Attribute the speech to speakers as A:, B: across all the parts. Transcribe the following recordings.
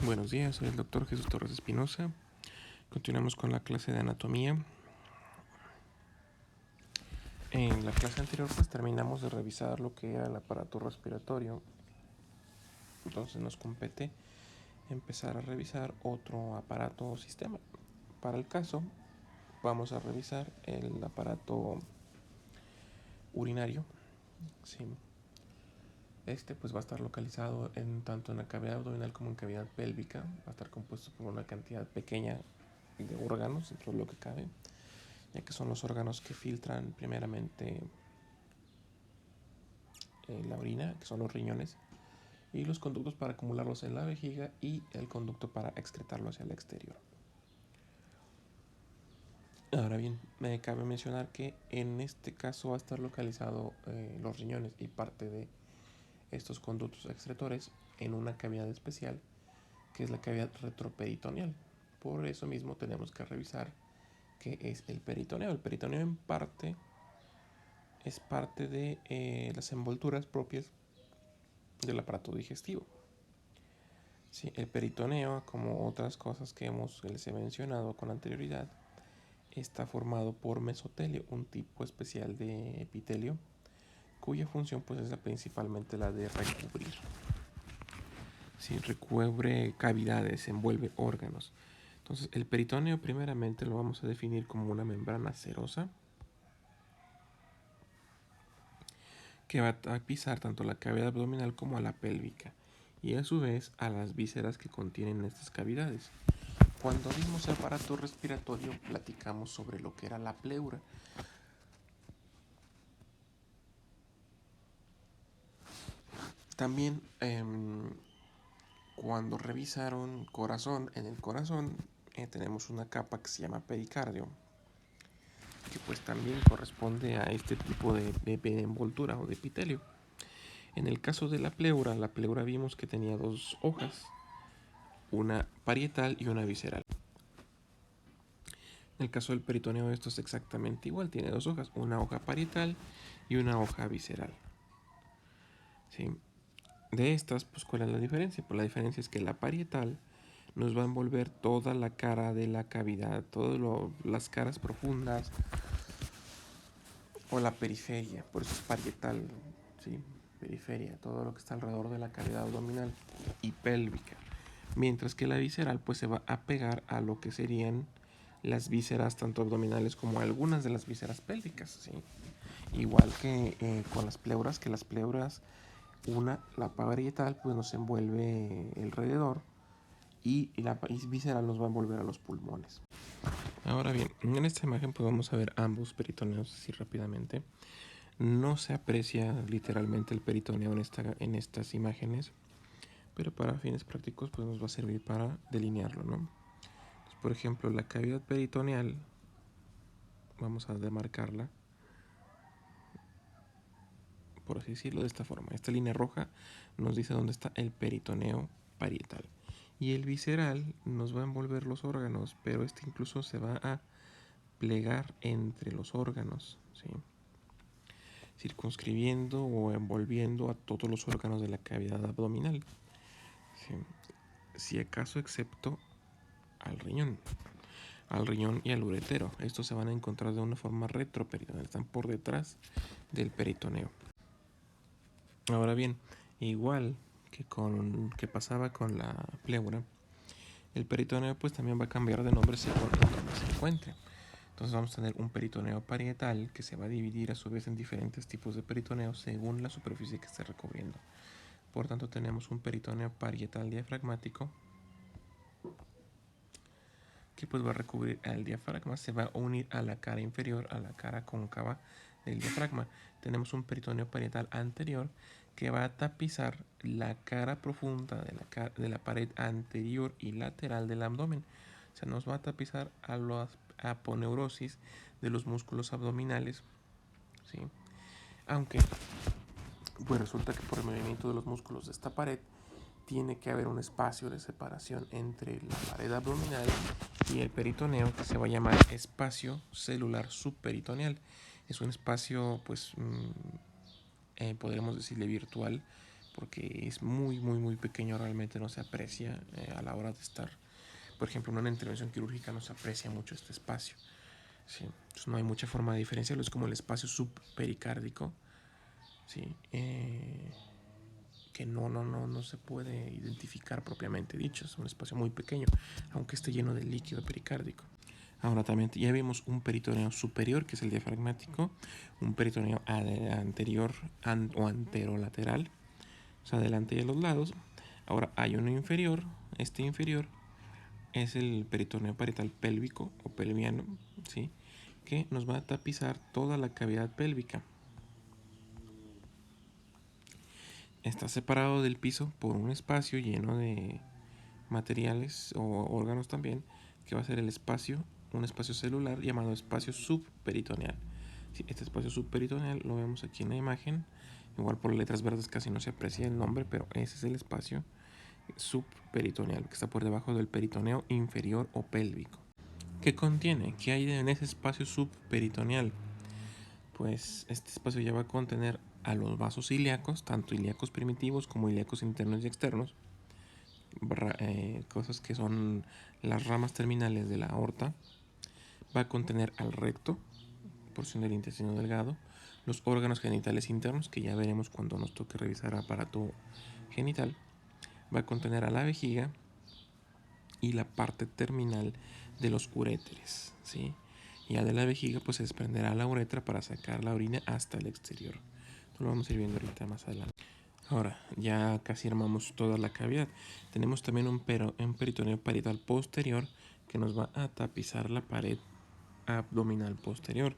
A: Buenos días, soy el doctor Jesús Torres Espinosa. Continuamos con la clase de anatomía. En la clase anterior pues terminamos de revisar lo que era el aparato respiratorio. Entonces nos compete empezar a revisar otro aparato o sistema. Para el caso vamos a revisar el aparato urinario. Sí. Este pues va a estar localizado tanto en la cavidad abdominal como en cavidad pélvica. Va a estar compuesto por una cantidad pequeña de órganos dentro de lo que cabe, ya que son los órganos que filtran primeramente la orina, que son los riñones, y los conductos para acumularlos en la vejiga y el conducto para excretarlo hacia el exterior. Ahora bien, me cabe mencionar que en este caso va a estar localizado los riñones y parte de estos conductos excretores en una cavidad especial, que es la cavidad retroperitoneal. Por eso mismo tenemos que revisar qué es el peritoneo. El peritoneo en parte es parte de las envolturas propias del aparato digestivo. Sí, el peritoneo, como otras cosas que les he mencionado con anterioridad, está formado por mesotelio, un tipo especial de epitelio, cuya función pues es principalmente la de recubrir. Sí, recubre cavidades, envuelve órganos. Entonces, el peritoneo primeramente lo vamos a definir como una membrana serosa que va a tapizar tanto la cavidad abdominal como a la pélvica y a su vez a las vísceras que contienen estas cavidades. Cuando vimos el aparato respiratorio platicamos sobre lo que era la pleura. También cuando revisaron corazón, en el corazón tenemos una capa que se llama pericardio, que pues también corresponde a este tipo de envoltura o de epitelio. En el caso de la pleura vimos que tenía dos hojas, una parietal y una visceral. En el caso del peritoneo esto es exactamente igual, tiene dos hojas, una hoja parietal y una hoja visceral. ¿Sí? De estas, pues ¿cuál es la diferencia? Pues la diferencia es que la parietal nos va a envolver toda la cara de la cavidad, todas las caras profundas o la periferia, por eso es parietal, ¿sí? Periferia, todo lo que está alrededor de la cavidad abdominal y pélvica. Mientras que la visceral pues se va a pegar a lo que serían las vísceras tanto abdominales como algunas de las vísceras pélvicas, ¿sí? Igual que con las pleuras, la parietal pues nos envuelve alrededor y la visceral nos va a envolver a los pulmones. Ahora bien, en esta imagen podemos ver ambos peritoneos así rápidamente. No se aprecia literalmente el peritoneo en estas imágenes, pero para fines prácticos pues nos va a servir para delinearlo, ¿no? Entonces, por ejemplo, la cavidad peritoneal, vamos a demarcarla, por así decirlo, de esta forma. Esta línea roja nos dice dónde está el peritoneo parietal. Y el visceral nos va a envolver los órganos, pero este incluso se va a plegar entre los órganos, ¿sí? Circunscribiendo o envolviendo a todos los órganos de la cavidad abdominal, ¿sí? Si acaso excepto al riñón y al uretero. Estos se van a encontrar de una forma retroperitoneal, están por detrás del peritoneo. Ahora bien, igual que pasaba con la pleura, el peritoneo pues también va a cambiar de nombre según donde se encuentre. Entonces vamos a tener un peritoneo parietal que se va a dividir a su vez en diferentes tipos de peritoneo según la superficie que esté recubriendo. Por tanto tenemos un peritoneo parietal diafragmático que pues va a recubrir al diafragma, se va a unir a la cara inferior, a la cara cóncava del diafragma. Tenemos un peritoneo parietal anterior que va a tapizar la cara profunda de la pared anterior y lateral del abdomen. O sea, nos va a tapizar a la aponeurosis de los músculos abdominales, ¿sí? Aunque pues resulta que por el movimiento de los músculos de esta pared tiene que haber un espacio de separación entre la pared abdominal y el peritoneo que se va a llamar espacio celular subperitoneal. Es un espacio, pues, podríamos decirle virtual, porque es muy pequeño, realmente no se aprecia a la hora de estar, por ejemplo, en una intervención quirúrgica no se aprecia mucho este espacio. ¿Sí? Entonces no hay mucha forma de diferenciarlo, es como el espacio subpericárdico, ¿sí? Que no se puede identificar propiamente dicho, es un espacio muy pequeño, aunque esté lleno de líquido pericárdico. Ahora también ya vimos un peritoneo superior, que es el diafragmático, un peritoneo anterior o anterolateral, o sea, adelante y a los lados. Ahora hay uno inferior, este inferior es el peritoneo parietal pélvico o pelviano, ¿sí? Que nos va a tapizar toda la cavidad pélvica. Está separado del piso por un espacio lleno de materiales o órganos también, que va a ser el espacio, un espacio celular llamado espacio subperitoneal. Sí, este espacio subperitoneal lo vemos aquí en la imagen, igual por letras verdes casi no se aprecia el nombre, pero ese es el espacio subperitoneal que está por debajo del peritoneo inferior o pélvico. ¿Qué contiene? ¿Qué hay en ese espacio subperitoneal? Pues este espacio ya va a contener a los vasos ilíacos, tanto ilíacos primitivos como ilíacos internos y externos, cosas que son las ramas terminales de la aorta. Va a contener al recto, porción del intestino delgado, los órganos genitales internos, que ya veremos cuando nos toque revisar aparato genital. Va a contener a la vejiga y la parte terminal de los uréteres, ¿sí? Ya de la vejiga pues se desprenderá la uretra para sacar la orina hasta el exterior. Esto lo vamos a ir viendo ahorita más adelante. Ahora, ya casi armamos toda la cavidad. Tenemos también un peritoneo parietal posterior que nos va a tapizar la pared abdominal posterior.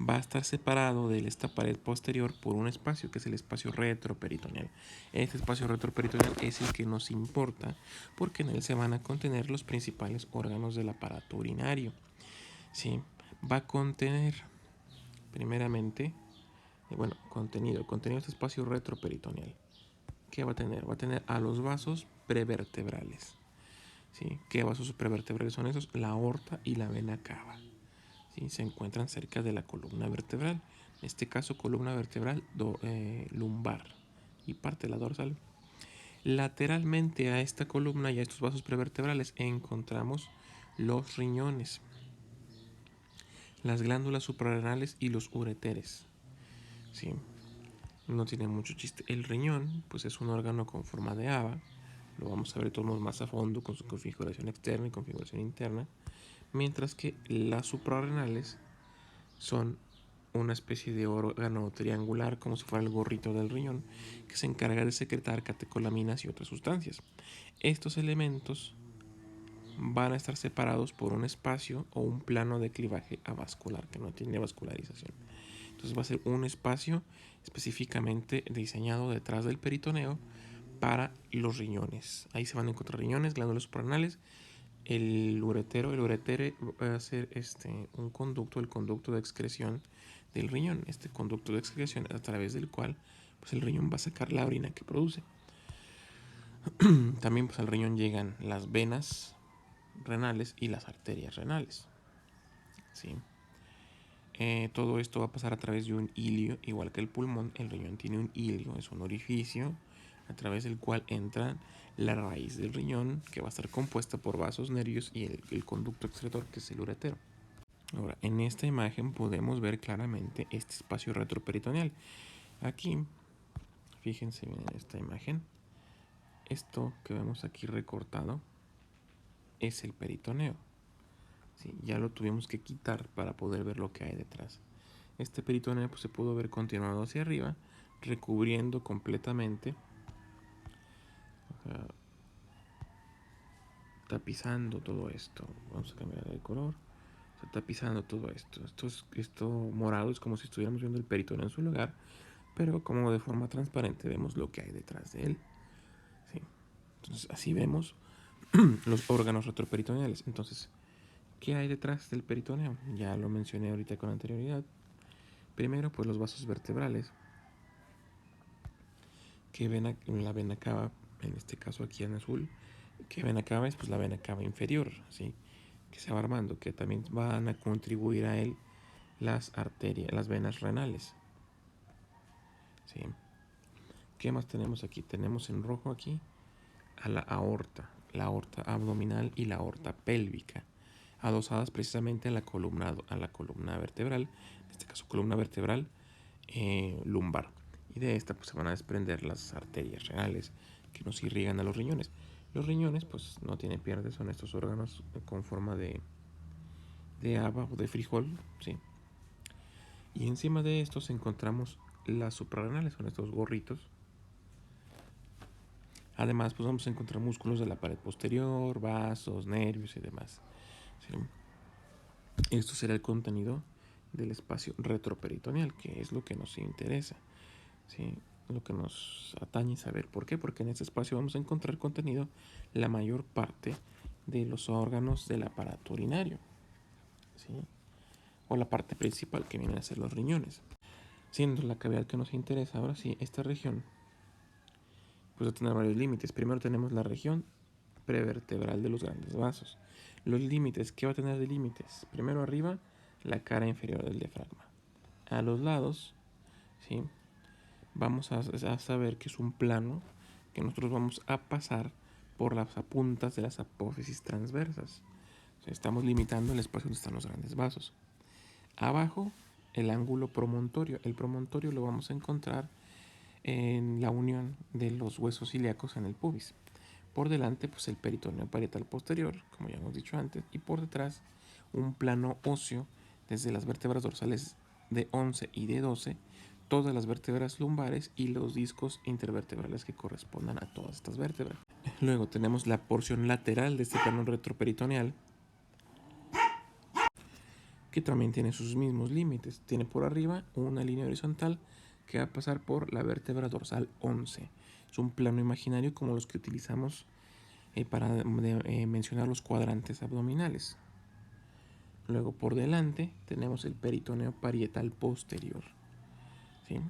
A: Va a estar separado de esta pared posterior por un espacio que es el espacio retroperitoneal. Este espacio retroperitoneal es el que nos importa porque en él se van a contener los principales órganos del aparato urinario. ¿Sí? Va a contener, primeramente, contenido de este espacio retroperitoneal. ¿Qué va a tener? Va a tener a los vasos prevertebrales. ¿Sí? ¿Qué vasos prevertebrales son esos? La aorta y la vena cava. ¿Sí? Se encuentran cerca de la columna vertebral. En este caso, columna vertebral lumbar y parte de la dorsal. Lateralmente a esta columna y a estos vasos prevertebrales encontramos los riñones, las glándulas suprarrenales y los ureteres. ¿Sí? No tiene mucho chiste. El riñón, pues es un órgano con forma de haba. Lo vamos a ver todos más a fondo con su configuración externa y configuración interna. Mientras que las suprarrenales son una especie de órgano triangular, como si fuera el gorrito del riñón, que se encarga de secretar catecolaminas y otras sustancias. Estos elementos van a estar separados por un espacio o un plano de clivaje avascular, que no tiene vascularización. Entonces va a ser un espacio específicamente diseñado detrás del peritoneo para los riñones. Ahí se van a encontrar riñones, glándulas suprarrenales, el uretere va a ser un conducto, el conducto de excreción del riñón. Este conducto de excreción a través del cual pues, el riñón va a sacar la orina que produce. También pues, al riñón llegan las venas renales y las arterias renales. ¿Sí? Todo esto va a pasar a través de un hilio, igual que el pulmón. El riñón tiene un hilio, es un orificio a través del cual entra la raíz del riñón, que va a estar compuesta por vasos, nervios y el conducto excretor, que es el uretero. Ahora, en esta imagen podemos ver claramente este espacio retroperitoneal. Aquí, fíjense bien en esta imagen, esto que vemos aquí recortado es el peritoneo. Sí, ya lo tuvimos que quitar para poder ver lo que hay detrás. Este peritoneo pues, se pudo ver continuado hacia arriba, recubriendo completamente, o sea, tapizando todo esto. Vamos a cambiar de color. O sea, tapizando todo esto. Esto morado es como si estuviéramos viendo el peritoneo en su lugar, pero como de forma transparente vemos lo que hay detrás de él. ¿Sí? Entonces así vemos los órganos retroperitoneales. Entonces, ¿qué hay detrás del peritoneo? Ya lo mencioné ahorita con anterioridad. Primero, pues los vasos vertebrales, que ven la vena cava, en este caso aquí en azul, que vena cava es pues la vena cava inferior, ¿sí? Que se va armando, que también van a contribuir a él las arterias, las venas renales, ¿sí? ¿Qué más tenemos aquí? Tenemos en rojo aquí a la aorta abdominal y la aorta pélvica, adosadas precisamente a la columna vertebral, en este caso columna vertebral lumbar. Y de esta pues se van a desprender las arterias renales que nos irrigan a los riñones. Los riñones pues no tienen piernas, son estos órganos con forma de haba o de frijol, ¿sí? Y encima de estos encontramos las suprarrenales, son estos gorritos. Además, pues vamos a encontrar músculos de la pared posterior, vasos, nervios y demás, ¿sí? Esto será el contenido del espacio retroperitoneal, que es lo que nos interesa, ¿sí? Lo que nos atañe saber. ¿Por qué? Porque en este espacio vamos a encontrar contenido la mayor parte de los órganos del aparato urinario, ¿sí? O la parte principal que vienen a ser los riñones. Siendo la cavidad que nos interesa, ahora sí, esta región pues va a tener varios límites. Primero tenemos la región prevertebral de los grandes vasos. Los límites, ¿qué va a tener de límites? Primero arriba, la cara inferior del diafragma. A los lados, ¿sí? Vamos a saber que es un plano que nosotros vamos a pasar por las puntas de las apófisis transversas. O sea, estamos limitando el espacio donde están los grandes vasos. Abajo, el ángulo promontorio. El promontorio lo vamos a encontrar en la unión de los huesos ilíacos en el pubis. Por delante, pues el peritoneo parietal posterior, como ya hemos dicho antes, y por detrás un plano óseo desde las vértebras dorsales de 11 y de 12, todas las vértebras lumbares y los discos intervertebrales que correspondan a todas estas vértebras. Luego tenemos la porción lateral de este plano retroperitoneal, que también tiene sus mismos límites. Tiene por arriba una línea horizontal que va a pasar por la vértebra dorsal 11. Es un plano imaginario como los que utilizamos para mencionar los cuadrantes abdominales. Luego por delante tenemos el peritoneo parietal posterior, ¿sí?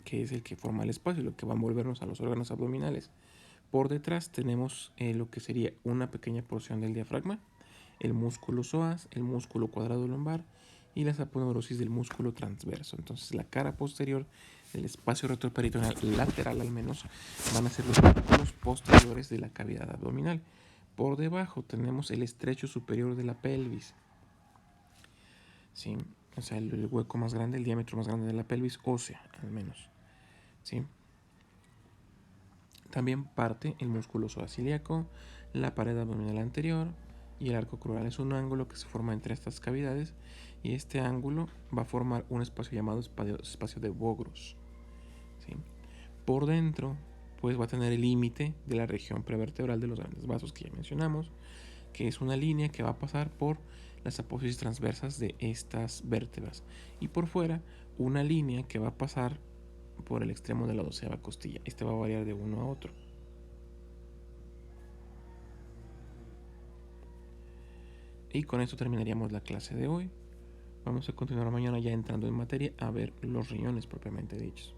A: Que es el que forma el espacio, lo que va a envolvernos a los órganos abdominales. Por detrás tenemos lo que sería una pequeña porción del diafragma, el músculo psoas, el músculo cuadrado lumbar y la saponeurosis del músculo transverso. Entonces la cara posterior, el espacio retroperitoneal lateral al menos, van a ser los músculos posteriores de la cavidad abdominal. Por debajo tenemos el estrecho superior de la pelvis, ¿sí? O sea, el hueco más grande, el diámetro más grande de la pelvis ósea al menos, ¿sí? También parte el músculo psoas-ilíaco, la pared abdominal anterior y el arco crural. Es un ángulo que se forma entre estas cavidades y este ángulo va a formar un espacio llamado espacio de Bogros, ¿sí? Por dentro, pues va a tener el límite de la región prevertebral de los grandes vasos que ya mencionamos, que es una línea que va a pasar por las apófisis transversas de estas vértebras y por fuera una línea que va a pasar por el extremo de la 12ª costilla. Este va a variar de uno a otro. Y con esto terminaríamos la clase de hoy. Vamos a continuar mañana ya entrando en materia a ver los riñones propiamente dichos.